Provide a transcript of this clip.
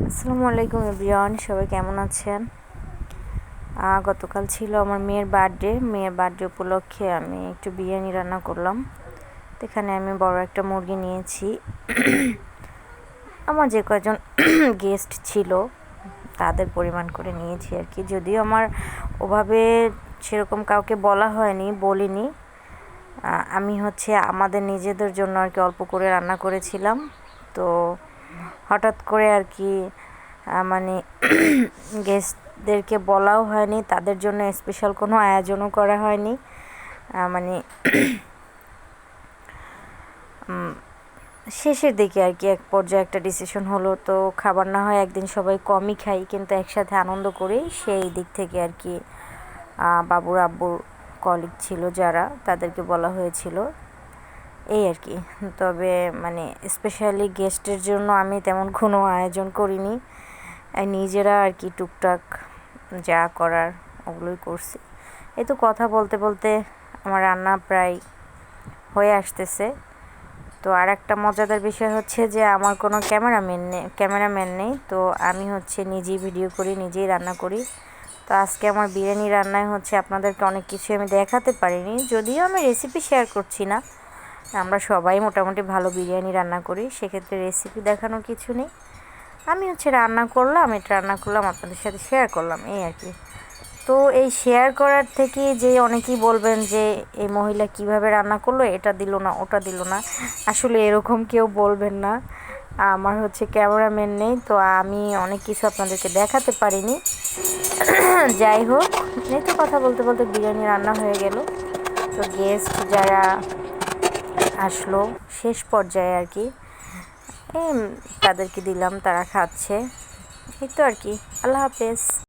আসসালামু আলাইকুম এভরিওয়ান, সবাই কেমন আছেন? গতকাল ছিল আমার মেয়ের বার্থডে উপলক্ষে আমি একটু বিরিয়ানি রান্না করলাম। তো এখানে আমি বড় একটা মুরগি নিয়েছি। আমার যে কয়জন গেস্ট ছিল তাদের পরিমাণ করে নিয়েছি আর কি। যদিও আমার ওভাবে সেরকম কাউকে বলিনি। আমি আমাদের নিজেদের জন্য আর কি অল্প করে রান্না করেছিলাম। তো হঠাৎ করে আর কি মানে গেস্টদেরকে বলাও হয়নি, তাদের জন্য স্পেশাল কোনো আয়োজনও করা হয়নি। মানে শেষের দিকে আর কি এক পর্যায়ে একটা ডিসিশন হলো, তো খাবার না হয় একদিন সবাই কমই খাই, কিন্তু একসাথে আনন্দ করি। সেই দিক থেকে আর কি বাবুর আব্বুর কলিগ ছিল যারা, তাদেরকে বলা হয়েছিল এই আর কি। তবে মানে স্পেশালি গেস্টের জন্য আমি তেমন কোনো আয়োজন করিনি, নিজেরা আর কি টুকটাক যা করার ওগুলোই করছি। এই তো কথা বলতে বলতে আমার রান্না প্রায় হয়ে আসতেছে। তো আর একটা মজাদার বিষয় হচ্ছে যে আমার কোনো ক্যামেরাম্যান নেই, তো আমি নিজেই ভিডিও করি, নিজেই রান্না করি। তো আজকে আমার বিরিয়ানি রান্নায় আপনাদেরকে অনেক কিছু আমি দেখাতে পারিনি, যদিও আমি রেসিপি শেয়ার করছি না। আমরা সবাই মোটামুটি ভালো বিরিয়ানি রান্না করি, সেক্ষেত্রে রেসিপি দেখানোর কিছু নেই। আমি রান্না করলাম, আপনাদের সাথে শেয়ার করলাম এই আর কি। তো এই শেয়ার করার থেকে যে অনেকেই বলবেন যে এই মহিলা কিভাবে রান্না করলো, এটা দিল না ওটা দিল না, আসলে এরকম কেউ বলবেন না। আমার ক্যামেরাম্যান নেই, তো আমি অনেক কিছু আপনাদেরকে দেখাতে পারিনি। যাই হোক, এই তো কথা বলতে বলতে বিরিয়ানি রান্না হয়ে গেল। তো গেস্ট যারা আসলো শেষ পর্যায়ে আর কি, তাদেরকে দিলাম, তারা খাচ্ছে। এই তো আর কি। আল্লাহ হাফেজ।